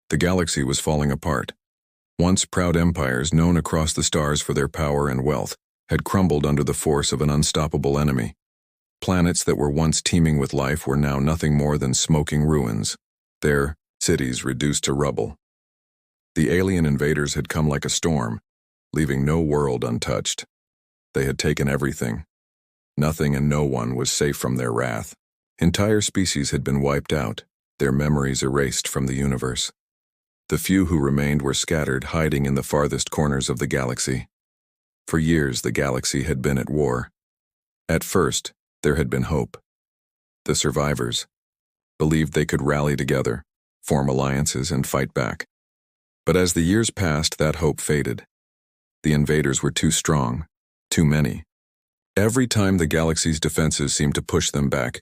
The galaxy was falling apart. Once proud empires known across the stars for their power and wealth had crumbled under the force of an unstoppable enemy. Planets that were once teeming with life were now nothing more than smoking ruins, their cities reduced to rubble. The alien invaders had come like a storm, leaving no world untouched. They had taken everything. Nothing and no one was safe from their wrath. Entire species had been wiped out, their memories erased from the universe. The few who remained were scattered, hiding in the farthest corners of the galaxy. For years, the galaxy had been at war. At first, there had been hope. The survivors believed they could rally together, form alliances, and fight back. But as the years passed, that hope faded. The invaders were too strong, too many. Every time the galaxy's defenses seemed to push them back,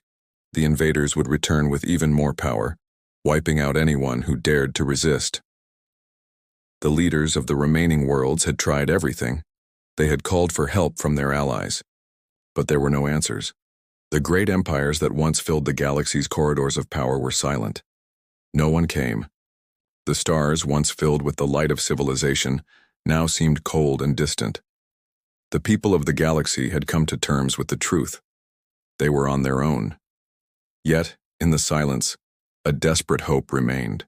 the invaders would return with even more power, wiping out anyone who dared to resist. The leaders of the remaining worlds had tried everything. They had called for help from their allies. But there were no answers. The great empires that once filled the galaxy's corridors of power were silent. No one came. The stars, once filled with the light of civilization, now seemed cold and distant. The people of the galaxy had come to terms with the truth. They were on their own. Yet, in the silence, a desperate hope remained.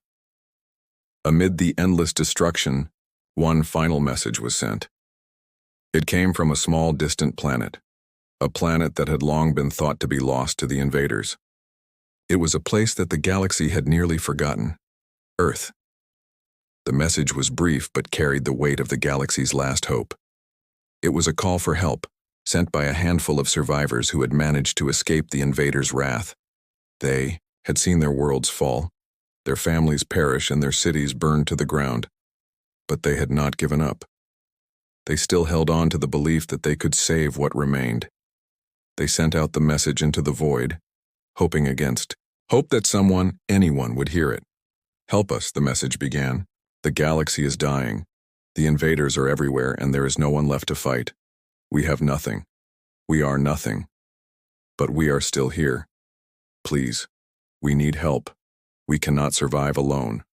Amid the endless destruction, one final message was sent. It came from a small, distant planet, a planet that had long been thought to be lost to the invaders. It was a place that the galaxy had nearly forgotten: Earth. The message was brief but carried the weight of the galaxy's last hope. It was a call for help, sent by a handful of survivors who had managed to escape the invaders' wrath. They had seen their worlds fall, their families perish, and their cities burned to the ground. But they had not given up. They still held on to the belief that they could save what remained. They sent out the message into the void, hoping against hope that someone, anyone, would hear it. "Help us," the message began. "The galaxy is dying. The invaders are everywhere, and there is no one left to fight. We have nothing. We are nothing. But we are still here. Please, we need help. We cannot survive alone."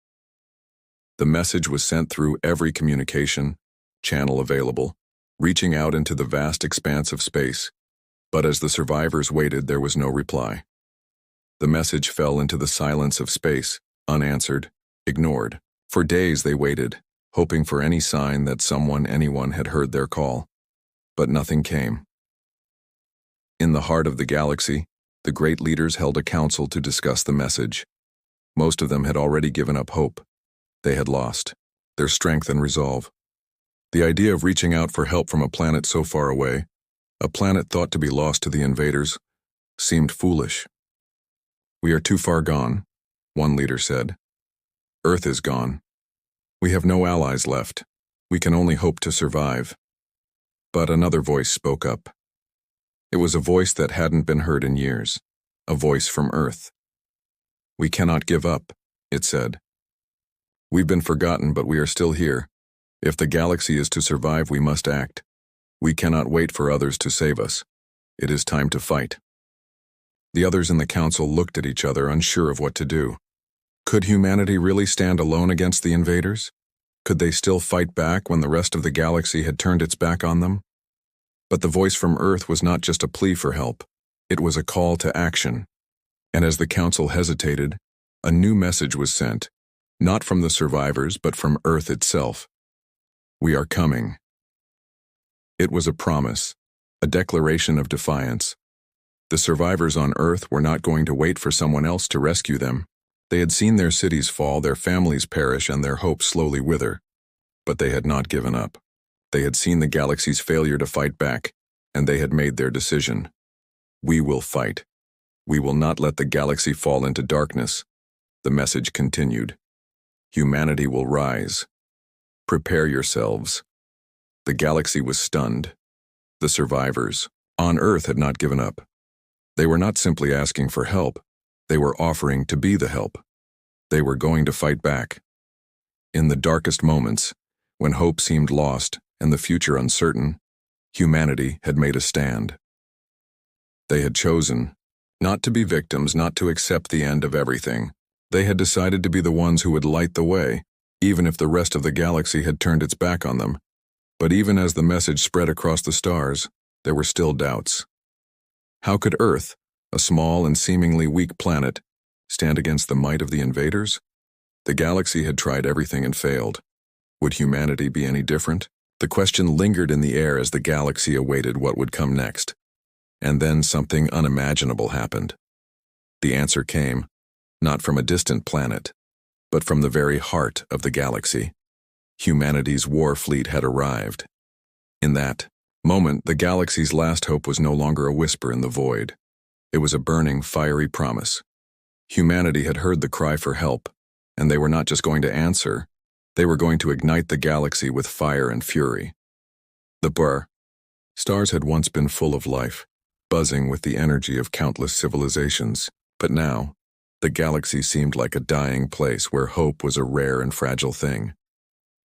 The message was sent through every communication channel available, reaching out into the vast expanse of space. But as the survivors waited, there was no reply. The message fell into the silence of space, unanswered, ignored. For days they waited, hoping for any sign that someone, anyone had heard their call. But nothing came. In the heart of the galaxy, the great leaders held a council to discuss the message. Most of them had already given up hope. They had lost their strength and resolve. The idea of reaching out for help from a planet so far away, a planet thought to be lost to the invaders, seemed foolish. "We are too far gone," one leader said. "Earth is gone. We have no allies left. We can only hope to survive." But another voice spoke up. It was a voice that hadn't been heard in years, a voice from Earth. "We cannot give up," it said. "We've been forgotten, but we are still here. If the galaxy is to survive, we must act. We cannot wait for others to save us. It is time to fight." The others in the council looked at each other, unsure of what to do. Could humanity really stand alone against the invaders? Could they still fight back when the rest of the galaxy had turned its back on them? But the voice from Earth was not just a plea for help. It was a call to action. And as the council hesitated, a new message was sent, not from the survivors, but from Earth itself. "We are coming." It was a promise, a declaration of defiance. The survivors on Earth were not going to wait for someone else to rescue them. They had seen their cities fall, their families perish, and their hopes slowly wither. But they had not given up. They had seen the galaxy's failure to fight back, and they had made their decision. "We will fight. We will not let the galaxy fall into darkness." The message continued. "Humanity will rise. Prepare yourselves." The galaxy was stunned. The survivors on Earth had not given up. They were not simply asking for help. They were offering to be the help. They were going to fight back. In the darkest moments, when hope seemed lost and the future uncertain, humanity had made a stand. They had chosen not to be victims, not to accept the end of everything. They had decided to be the ones who would light the way, even if the rest of the galaxy had turned its back on them. But even as the message spread across the stars, there were still doubts. How could Earth, a small and seemingly weak planet, stand against the might of the invaders? The galaxy had tried everything and failed. Would humanity be any different? The question lingered in the air as the galaxy awaited what would come next. And then something unimaginable happened. The answer came, not from a distant planet, but from the very heart of the galaxy. Humanity's war fleet had arrived. In that moment, the galaxy's last hope was no longer a whisper in the void. It was a burning, fiery promise. Humanity had heard the cry for help, and they were not just going to answer, they were going to ignite the galaxy with fire and fury. The stars had once been full of life, buzzing with the energy of countless civilizations, but now, the galaxy seemed like a dying place where hope was a rare and fragile thing.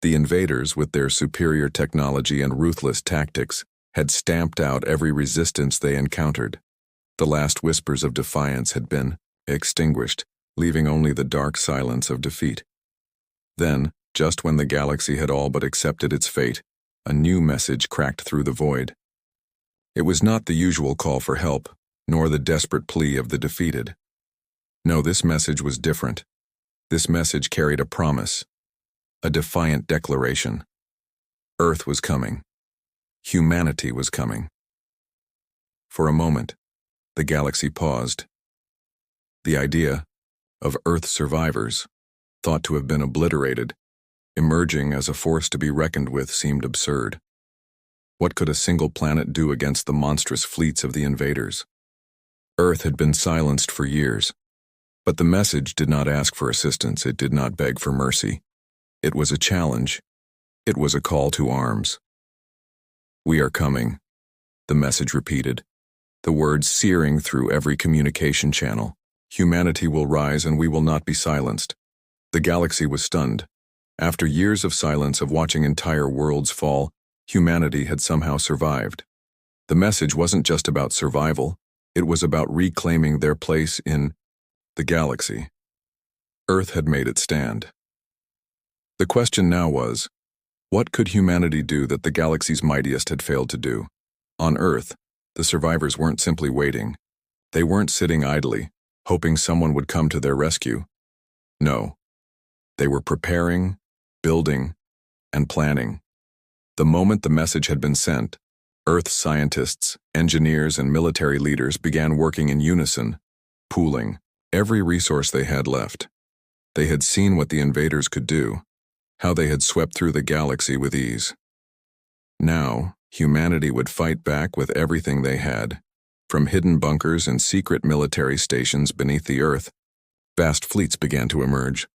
The invaders, with their superior technology and ruthless tactics, had stamped out every resistance they encountered. The last whispers of defiance had been extinguished, leaving only the dark silence of defeat. Then, just when the galaxy had all but accepted its fate, a new message cracked through the void. It was not the usual call for help, nor the desperate plea of the defeated. No, this message was different. This message carried a promise, a defiant declaration. Earth was coming. Humanity was coming. For a moment, the galaxy paused. The idea of Earth survivors, thought to have been obliterated, emerging as a force to be reckoned with, seemed absurd. What could a single planet do against the monstrous fleets of the invaders? Earth had been silenced for years, but the message did not ask for assistance, it did not beg for mercy. It was a challenge. It was a call to arms. "We are coming," the message repeated, the words searing through every communication channel. "Humanity will rise and we will not be silenced." The galaxy was stunned. After years of silence, of watching entire worlds fall, humanity had somehow survived. The message wasn't just about survival, it was about reclaiming their place in the galaxy. Earth had made its stand. The question now was, what could humanity do that the galaxy's mightiest had failed to do? On Earth, the survivors weren't simply waiting. They weren't sitting idly, hoping someone would come to their rescue. No. They were preparing, building, and planning. The moment the message had been sent, Earth scientists, engineers, and military leaders began working in unison, pooling every resource they had left. They had seen what the invaders could do, how they had swept through the galaxy with ease. Now, humanity would fight back with everything they had. From hidden bunkers and secret military stations beneath the Earth, vast fleets began to emerge.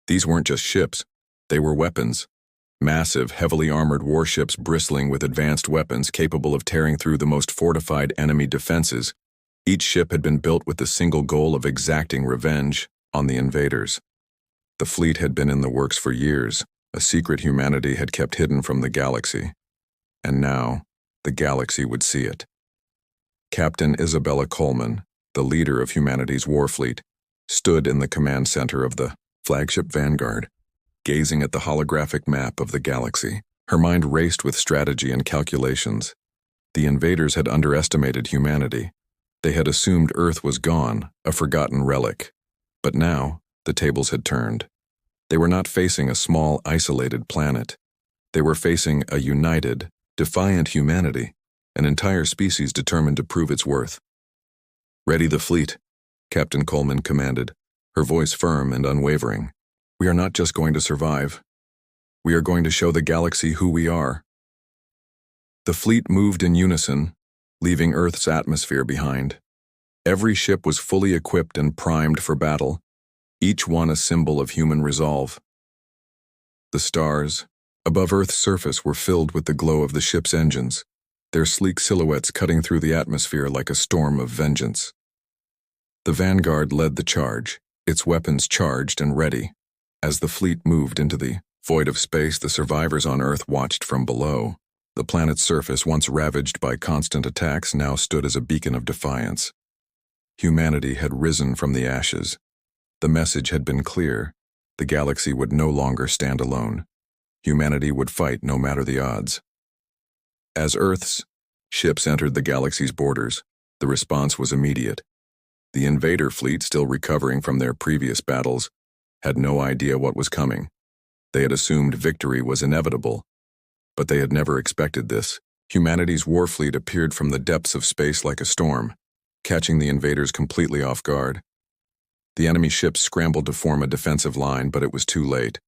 These weren't just ships, they were weapons. Massive, heavily armored warships bristling with advanced weapons capable of tearing through the most fortified enemy defenses. Each ship had been built with the single goal of exacting revenge on the invaders. The fleet had been in the works for years, a secret humanity had kept hidden from the galaxy. And now, the galaxy would see it. Captain Isabella Coleman, the leader of humanity's war fleet, stood in the command center of the flagship Vanguard, gazing at the holographic map of the galaxy. Her mind raced with strategy and calculations. The invaders had underestimated humanity. They had assumed Earth was gone, a forgotten relic. But now, the tables had turned. They were not facing a small, isolated planet. They were facing a united, defiant humanity, an entire species determined to prove its worth. "Ready the fleet," Captain Coleman commanded, her voice firm and unwavering. "We are not just going to survive. We are going to show the galaxy who we are." The fleet moved in unison, leaving Earth's atmosphere behind. Every ship was fully equipped and primed for battle, each one a symbol of human resolve. The stars, above Earth's surface, were filled with the glow of the ship's engines, their sleek silhouettes cutting through the atmosphere like a storm of vengeance. The Vanguard led the charge, its weapons charged and ready. As the fleet moved into the void of space, the survivors on Earth watched from below. The planet's surface, once ravaged by constant attacks, now stood as a beacon of defiance. Humanity had risen from the ashes. The message had been clear. The galaxy would no longer stand alone. Humanity would fight no matter the odds. As Earth's ships entered the galaxy's borders, the response was immediate. The invader fleet, still recovering from their previous battles, had no idea what was coming. They had assumed victory was inevitable, but they had never expected this. Humanity's war fleet appeared from the depths of space like a storm, catching the invaders completely off guard. The enemy ships scrambled to form a defensive line, but it was too late.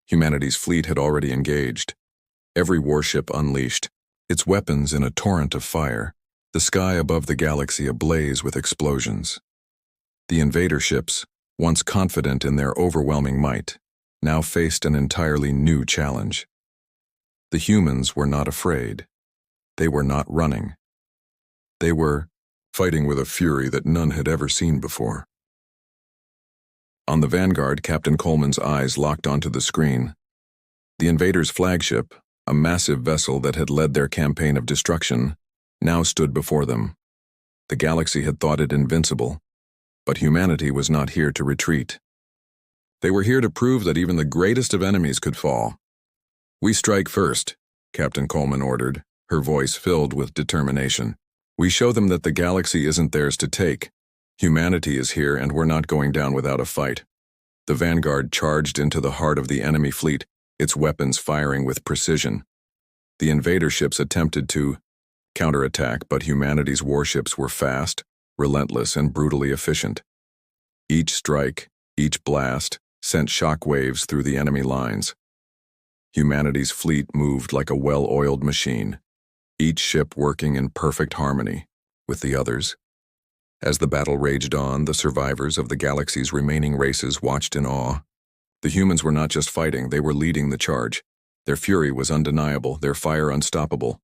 Humanity's fleet had already engaged. Every warship unleashed, its weapons in a torrent of fire, the sky above the galaxy ablaze with explosions. The invader ships, once confident in their overwhelming might, now faced an entirely new challenge. The humans were not afraid. They were not running. They were fighting with a fury that none had ever seen before. On the Vanguard, Captain Coleman's eyes locked onto the screen. The invaders' flagship, a massive vessel that had led their campaign of destruction, now stood before them. The galaxy had thought it invincible, but humanity was not here to retreat. They were here to prove that even the greatest of enemies could fall. "We strike first," Captain Coleman ordered, her voice filled with determination. "We show them that the galaxy isn't theirs to take. Humanity is here, and we're not going down without a fight." The Vanguard charged into the heart of the enemy fleet, its weapons firing with precision. The invader ships attempted to counterattack, but humanity's warships were fast, relentless, and brutally efficient. Each strike, each blast, sent shock waves through the enemy lines. Humanity's fleet moved like a well-oiled machine, each ship working in perfect harmony with the others. As the battle raged on, the survivors of the galaxy's remaining races watched in awe. The humans were not just fighting, they were leading the charge. Their fury was undeniable, their fire unstoppable.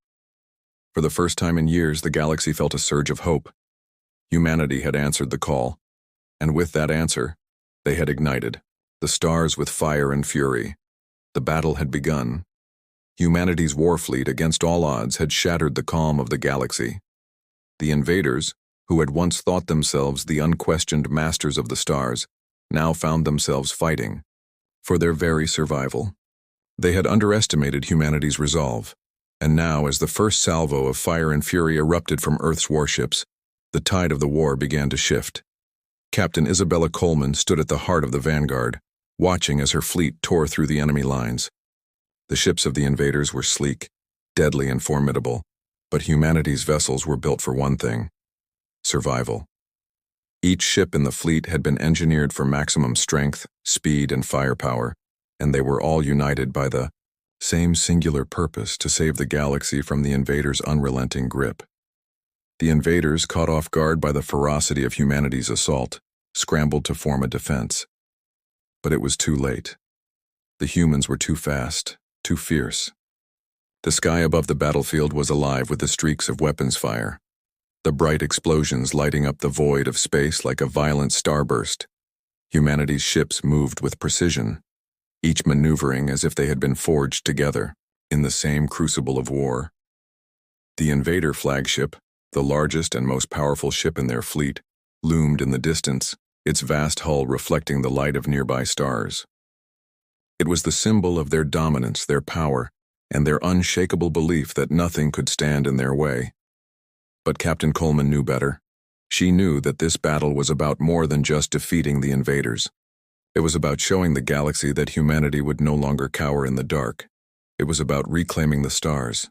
For the first time in years, the galaxy felt a surge of hope. Humanity had answered the call, and with that answer, they had ignited the stars with fire and fury. The battle had begun. Humanity's war fleet, against all odds, had shattered the calm of the galaxy. The invaders, who had once thought themselves the unquestioned masters of the stars, now found themselves fighting for their very survival. They had underestimated humanity's resolve, and now, as the first salvo of fire and fury erupted from Earth's warships, the tide of the war began to shift. Captain Isabella Coleman stood at the heart of the Vanguard, watching as her fleet tore through the enemy lines. The ships of the invaders were sleek, deadly, and formidable, but humanity's vessels were built for one thing: survival. Each ship in the fleet had been engineered for maximum strength, speed, and firepower, and they were all united by the same singular purpose: to save the galaxy from the invaders' unrelenting grip. The invaders, caught off guard by the ferocity of humanity's assault, scrambled to form a defense. But it was too late. The humans were too fast, too fierce. The sky above the battlefield was alive with the streaks of weapons fire, the bright explosions lighting up the void of space like a violent starburst. Humanity's ships moved with precision, each maneuvering as if they had been forged together in the same crucible of war. The invader flagship, the largest and most powerful ship in their fleet, loomed in the distance, its vast hull reflecting the light of nearby stars. It was the symbol of their dominance, their power, and their unshakable belief that nothing could stand in their way. But Captain Coleman knew better. She knew that this battle was about more than just defeating the invaders. It was about showing the galaxy that humanity would no longer cower in the dark. It was about reclaiming the stars.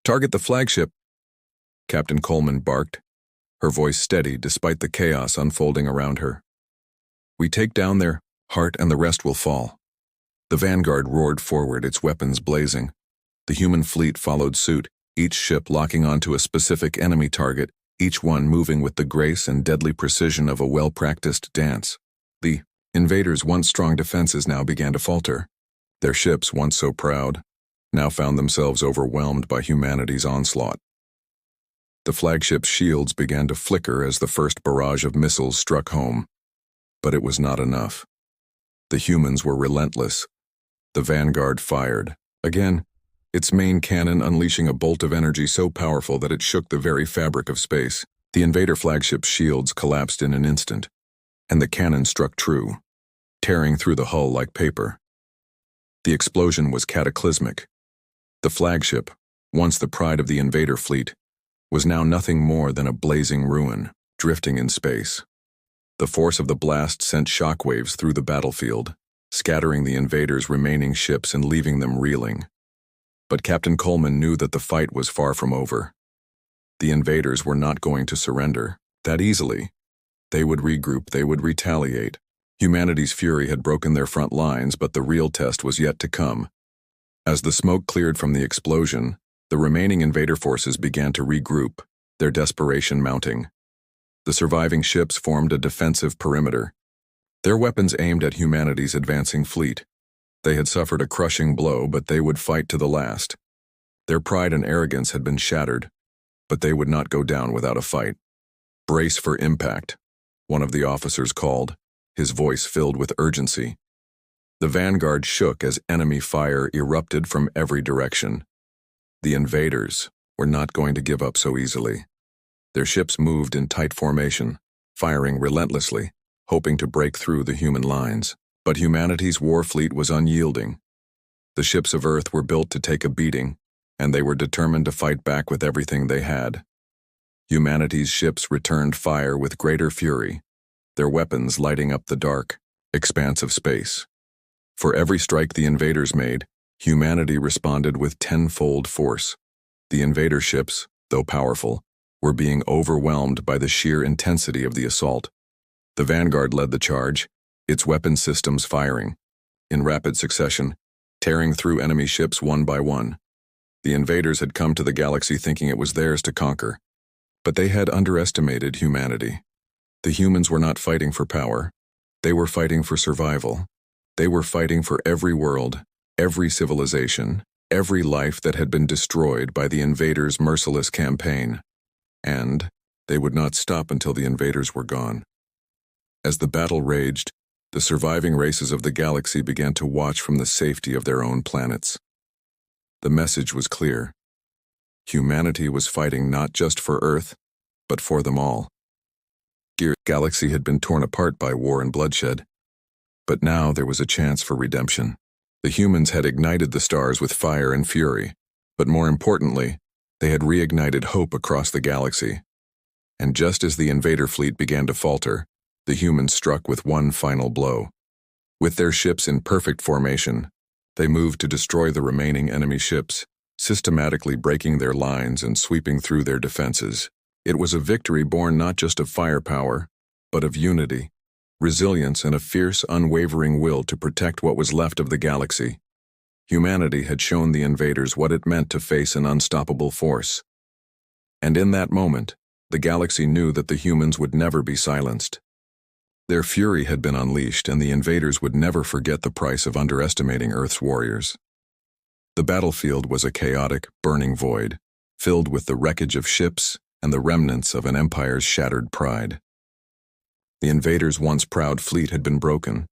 "Target the flagship," Captain Coleman barked, her voice steady despite the chaos unfolding around her. "We take down their heart and the rest will fall." The Vanguard roared forward, its weapons blazing. The human fleet followed suit, each ship locking onto a specific enemy target, each one moving with the grace and deadly precision of a well-practiced dance. The invaders' once strong defenses now began to falter. Their ships, once so proud, now found themselves overwhelmed by humanity's onslaught. The flagship's shields began to flicker as the first barrage of missiles struck home. But it was not enough. The humans were relentless. The Vanguard fired. Again, its main cannon unleashing a bolt of energy so powerful that it shook the very fabric of space. The invader flagship's shields collapsed in an instant, and the cannon struck true, tearing through the hull like paper. The explosion was cataclysmic. The flagship, once the pride of the invader fleet, was now nothing more than a blazing ruin, drifting in space. The force of the blast sent shockwaves through the battlefield, scattering the invaders' remaining ships and leaving them reeling. But Captain Coleman knew that the fight was far from over. The invaders were not going to surrender that easily. They would regroup, they would retaliate. Humanity's fury had broken their front lines, but the real test was yet to come. As the smoke cleared from the explosion, the remaining invader forces began to regroup, their desperation mounting. The surviving ships formed a defensive perimeter, their weapons aimed at humanity's advancing fleet. They had suffered a crushing blow, but they would fight to the last. Their pride and arrogance had been shattered, but they would not go down without a fight. "Brace for impact," one of the officers called, his voice filled with urgency. The vanguard shook as enemy fire erupted from every direction. The invaders were not going to give up so easily. Their ships moved in tight formation, firing relentlessly, hoping to break through the human lines. But humanity's war fleet was unyielding. The ships of Earth were built to take a beating, and they were determined to fight back with everything they had. Humanity's ships returned fire with greater fury, their weapons lighting up the dark expanse of space. For every strike the invaders made, humanity responded with tenfold force. The invader ships, though powerful, were being overwhelmed by the sheer intensity of the assault. The vanguard led the charge, its weapon systems firing, in rapid succession, tearing through enemy ships one by one. The invaders had come to the galaxy thinking it was theirs to conquer, but they had underestimated humanity. The humans were not fighting for power. They were fighting for survival. They were fighting for every world, every civilization, every life that had been destroyed by the invaders' merciless campaign. And they would not stop until the invaders were gone. As the battle raged, the surviving races of the galaxy began to watch from the safety of their own planets. The message was clear. Humanity was fighting not just for Earth, but for them all. The galaxy had been torn apart by war and bloodshed, but now there was a chance for redemption. The humans had ignited the stars with fire and fury, but more importantly, they had reignited hope across the galaxy. And just as the invader fleet began to falter, the humans struck with one final blow. With their ships in perfect formation, they moved to destroy the remaining enemy ships, systematically breaking their lines and sweeping through their defenses. It was a victory born not just of firepower, but of unity, resilience, and a fierce, unwavering will to protect what was left of the galaxy. Humanity had shown the invaders what it meant to face an unstoppable force. And in that moment, the galaxy knew that the humans would never be silenced. Their fury had been unleashed, and the invaders would never forget the price of underestimating Earth's warriors. The battlefield was a chaotic, burning void, filled with the wreckage of ships and the remnants of an empire's shattered pride. The invaders' once proud fleet had been broken,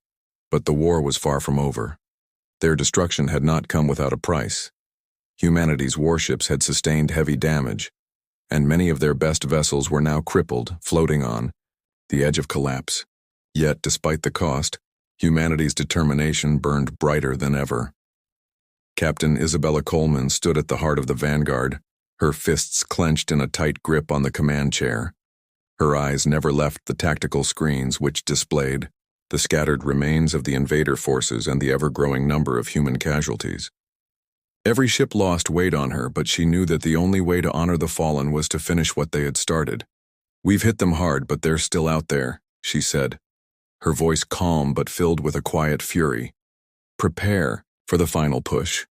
but the war was far from over. Their destruction had not come without a price. Humanity's warships had sustained heavy damage, and many of their best vessels were now crippled, floating on the edge of collapse. Yet, despite the cost, humanity's determination burned brighter than ever. Captain Isabella Coleman stood at the heart of the vanguard, her fists clenched in a tight grip on the command chair. Her eyes never left the tactical screens which displayed the scattered remains of the invader forces and the ever-growing number of human casualties. Every ship lost weighed on her, but she knew that the only way to honor the fallen was to finish what they had started. "We've hit them hard, but they're still out there," she said, her voice calm but filled with a quiet fury. "Prepare for the final push.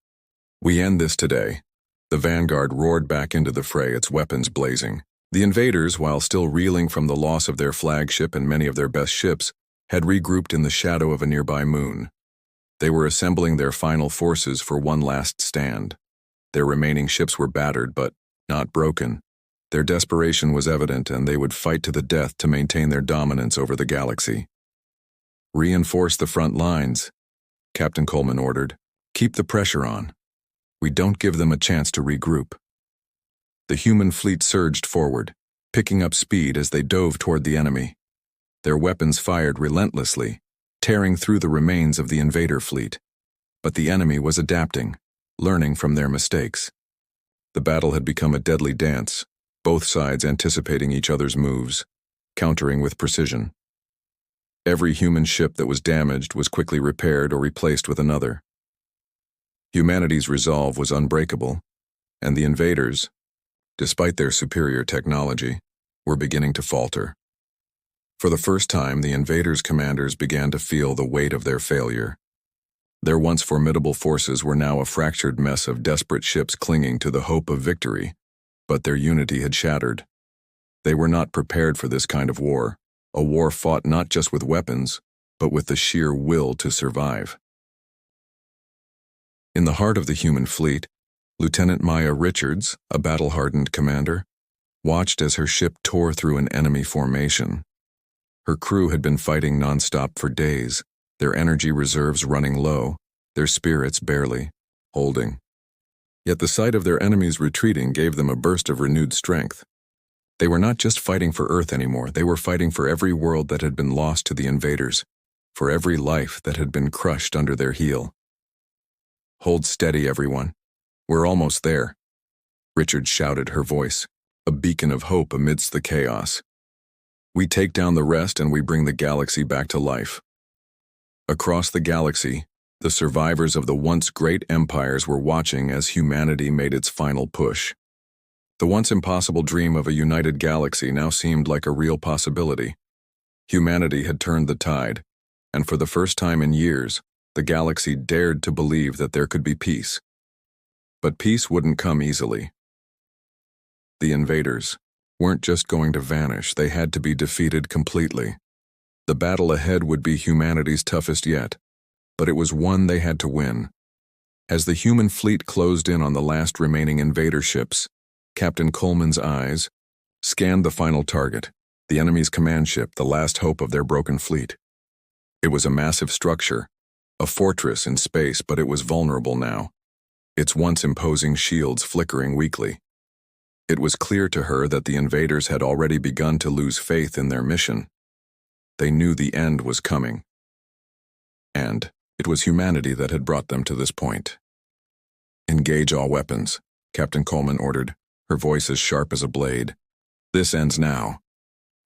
We end this today." The vanguard roared back into the fray, its weapons blazing. The invaders, while still reeling from the loss of their flagship and many of their best ships, had regrouped in the shadow of a nearby moon. They were assembling their final forces for one last stand. Their remaining ships were battered, but not broken. Their desperation was evident, and they would fight to the death to maintain their dominance over the galaxy. "Reinforce the front lines," Captain Coleman ordered. "Keep the pressure on. We don't give them a chance to regroup." The human fleet surged forward, picking up speed as they dove toward the enemy. Their weapons fired relentlessly, tearing through the remains of the invader fleet. But the enemy was adapting, learning from their mistakes. The battle had become a deadly dance, both sides anticipating each other's moves, countering with precision. Every human ship that was damaged was quickly repaired or replaced with another. Humanity's resolve was unbreakable, and the invaders, despite their superior technology, were beginning to falter. For the first time, the invaders' commanders began to feel the weight of their failure. Their once formidable forces were now a fractured mess of desperate ships clinging to the hope of victory, but their unity had shattered. They were not prepared for this kind of war, a war fought not just with weapons, but with the sheer will to survive. In the heart of the human fleet, Lieutenant Maya Richards, a battle-hardened commander, watched as her ship tore through an enemy formation. Her crew had been fighting nonstop for days, their energy reserves running low, their spirits barely holding. Yet the sight of their enemies retreating gave them a burst of renewed strength. They were not just fighting for Earth anymore, they were fighting for every world that had been lost to the invaders, for every life that had been crushed under their heel. "Hold steady, everyone. We're almost there," Richard shouted, her voice a beacon of hope amidst the chaos. "We take down the rest and we bring the galaxy back to life." Across the galaxy, the survivors of the once great empires were watching as humanity made its final push. The once impossible dream of a united galaxy now seemed like a real possibility. Humanity had turned the tide, and for the first time in years, the galaxy dared to believe that there could be peace. But peace wouldn't come easily. The invaders weren't just going to vanish, they had to be defeated completely. The battle ahead would be humanity's toughest yet, but it was one they had to win. As the human fleet closed in on the last remaining invader ships, Captain Coleman's eyes scanned the final target, the enemy's command ship, the last hope of their broken fleet. It was a massive structure, a fortress in space, but it was vulnerable now, its once imposing shields flickering weakly. It was clear to her that the invaders had already begun to lose faith in their mission. They knew the end was coming. And it was humanity that had brought them to this point. "Engage all weapons," Captain Coleman ordered, her voice as sharp as a blade. "This ends now."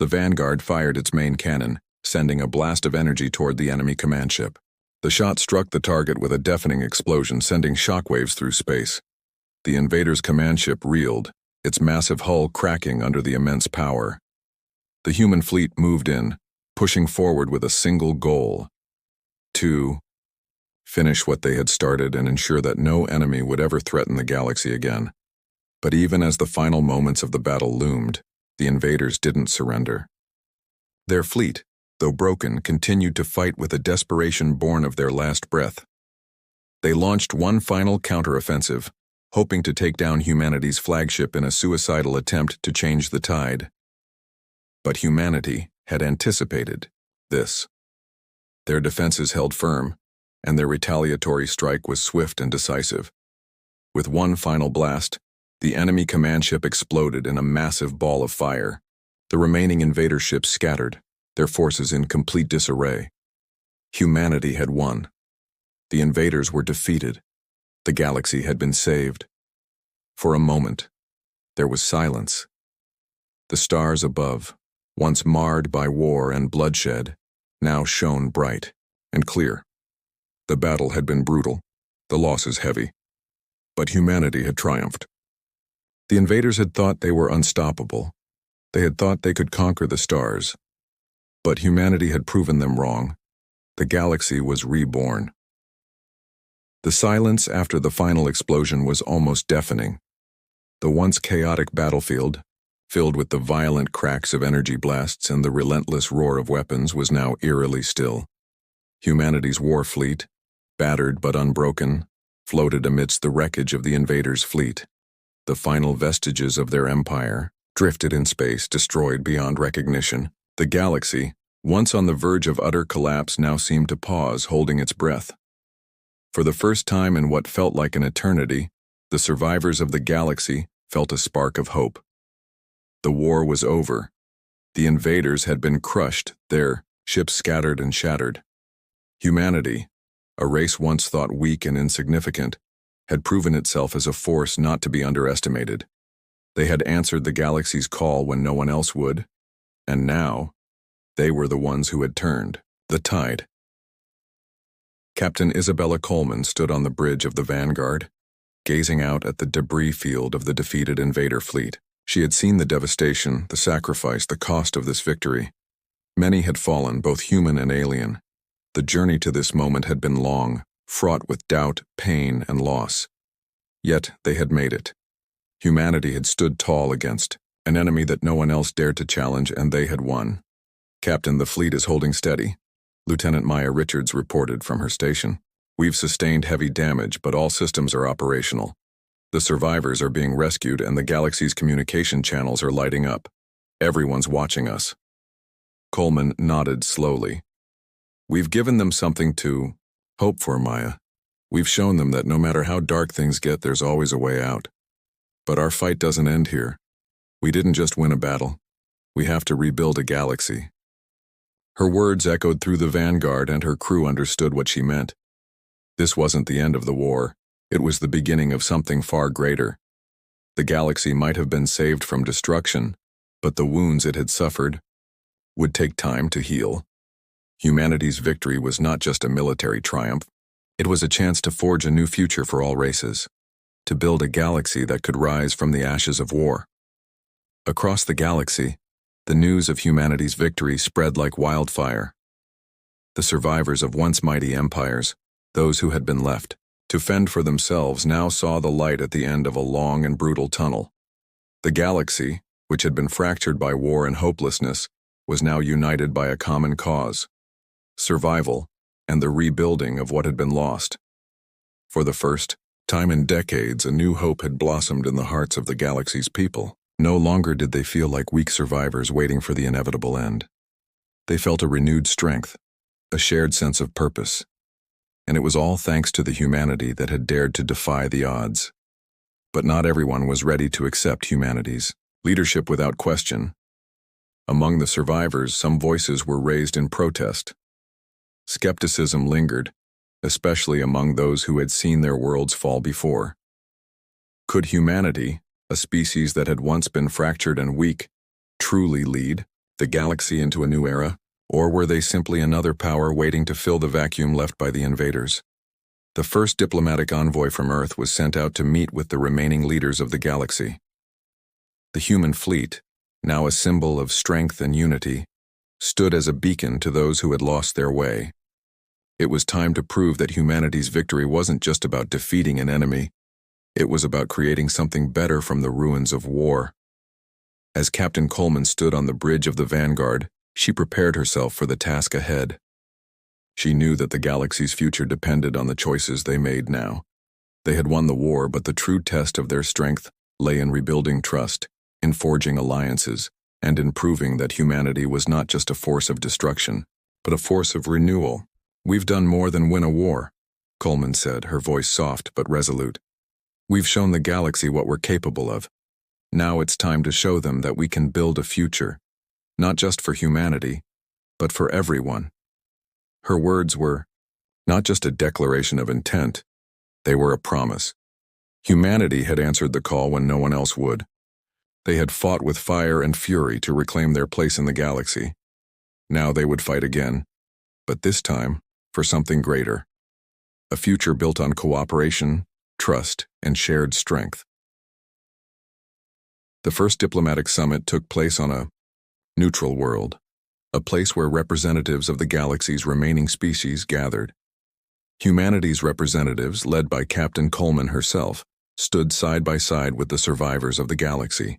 The Vanguard fired its main cannon, sending a blast of energy toward the enemy command ship. The shot struck the target with a deafening explosion, sending shockwaves through space. The invaders' command ship reeled, its massive hull cracking under the immense power. The human fleet moved in, pushing forward with a single goal: to finish what they had started and ensure that no enemy would ever threaten the galaxy again. But even as the final moments of the battle loomed, the invaders didn't surrender. Their fleet, though broken, continued to fight with a desperation born of their last breath. They launched one final counteroffensive, hoping to take down humanity's flagship in a suicidal attempt to change the tide. But humanity had anticipated this. Their defenses held firm, and their retaliatory strike was swift and decisive. With one final blast, the enemy command ship exploded in a massive ball of fire. The remaining invader ships scattered, their forces in complete disarray. Humanity had won. The invaders were defeated. The galaxy had been saved. For a moment, there was silence. The stars above, once marred by war and bloodshed, now shone bright and clear. The battle had been brutal, the losses heavy, but humanity had triumphed. The invaders had thought they were unstoppable. They had thought they could conquer the stars. But humanity had proven them wrong. The galaxy was reborn. The silence after the final explosion was almost deafening. The once chaotic battlefield, filled with the violent cracks of energy blasts and the relentless roar of weapons, was now eerily still. Humanity's war fleet, battered but unbroken, floated amidst the wreckage of the invaders' fleet. The final vestiges of their empire, drifted in space, destroyed beyond recognition. The galaxy, once on the verge of utter collapse, now seemed to pause, holding its breath. For the first time in what felt like an eternity, the survivors of the galaxy felt a spark of hope. The war was over, The invaders had been crushed, their ships scattered and shattered. Humanity, a race once thought weak and insignificant, had proven itself as a force not to be underestimated. They had answered the galaxy's call when no one else would, and now, they were the ones who had turned the tide. Captain Isabella Coleman stood on the bridge of the Vanguard, gazing out at the debris field of the defeated invader fleet. She had seen the devastation, the sacrifice, the cost of this victory. Many had fallen, both human and alien. The journey to this moment had been long, fraught with doubt, pain, and loss. Yet they had made it. Humanity had stood tall against an enemy that no one else dared to challenge, and they had won. "Captain, the fleet is holding steady," Lieutenant Maya Richards reported from her station. "We've sustained heavy damage, but all systems are operational. The survivors are being rescued, and the galaxy's communication channels are lighting up. Everyone's watching us." Coleman nodded slowly. "We've given them something to hope for, Maya. We've shown them that no matter how dark things get, there's always a way out. But our fight doesn't end here. We didn't just win a battle. We have to rebuild a galaxy." Her words echoed through the Vanguard, and her crew understood what she meant. This wasn't the end of the war. It was the beginning of something far greater. The galaxy might have been saved from destruction, but the wounds it had suffered would take time to heal. Humanity's victory was not just a military triumph. It was a chance to forge a new future for all races, to build a galaxy that could rise from the ashes of war. Across the galaxy, the news of humanity's victory spread like wildfire. The survivors of once mighty empires, those who had been left to fend for themselves, now saw the light at the end of a long and brutal tunnel. The galaxy, which had been fractured by war and hopelessness, was now united by a common cause: survival and the rebuilding of what had been lost. For the first time in decades, a new hope had blossomed in the hearts of the galaxy's people. No longer did they feel like weak survivors waiting for the inevitable end. They felt a renewed strength, a shared sense of purpose. And it was all thanks to the humanity that had dared to defy the odds. But not everyone was ready to accept humanity's leadership without question. Among the survivors, some voices were raised in protest. Skepticism lingered, especially among those who had seen their worlds fall before. Could humanity, a species that had once been fractured and weak, truly lead the galaxy into a new era? Or were they simply another power waiting to fill the vacuum left by the invaders? The first diplomatic envoy from Earth was sent out to meet with the remaining leaders of the galaxy. The human fleet, now a symbol of strength and unity, stood as a beacon to those who had lost their way. It was time to prove that humanity's victory wasn't just about defeating an enemy. It was about creating something better from the ruins of war. As Captain Coleman stood on the bridge of the Vanguard, she prepared herself for the task ahead. She knew that the galaxy's future depended on the choices they made now. They had won the war, but the true test of their strength lay in rebuilding trust, in forging alliances, and in proving that humanity was not just a force of destruction, but a force of renewal. "We've done more than win a war," Coleman said, her voice soft but resolute. "We've shown the galaxy what we're capable of. Now it's time to show them that we can build a future, not just for humanity, but for everyone." Her words were not just a declaration of intent, they were a promise. Humanity had answered the call when no one else would. They had fought with fire and fury to reclaim their place in the galaxy. Now they would fight again, but this time for something greater. A future built on cooperation, trust, and shared strength. The first diplomatic summit took place on a neutral world, a place where representatives of the galaxy's remaining species gathered. Humanity's representatives, led by Captain Coleman herself, stood side by side with the survivors of the galaxy.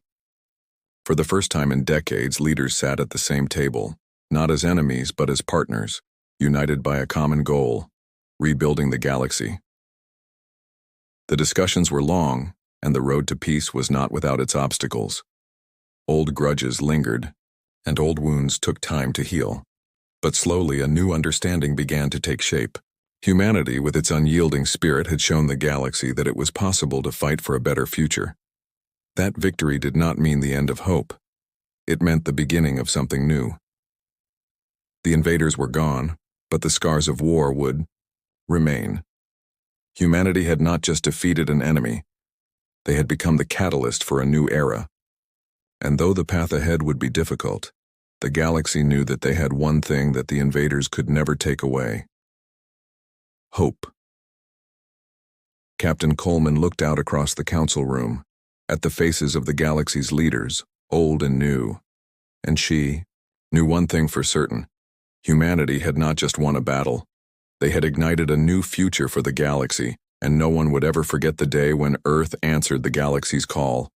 For the first time in decades, leaders sat at the same table, not as enemies but as partners, united by a common goal: rebuilding the galaxy. The discussions were long, and the road to peace was not without its obstacles. Old grudges lingered, and old wounds took time to heal. But slowly a new understanding began to take shape. Humanity, with its unyielding spirit, had shown the galaxy that it was possible to fight for a better future. That victory did not mean the end of hope. It meant the beginning of something new. The invaders were gone, but the scars of war would remain. Humanity had not just defeated an enemy, they had become the catalyst for a new era. And though the path ahead would be difficult, the galaxy knew that they had one thing that the invaders could never take away: hope. Captain Coleman looked out across the council room, at the faces of the galaxy's leaders, old and new. And she knew one thing for certain: humanity had not just won a battle. They had ignited a new future for the galaxy, and no one would ever forget the day when Earth answered the galaxy's call.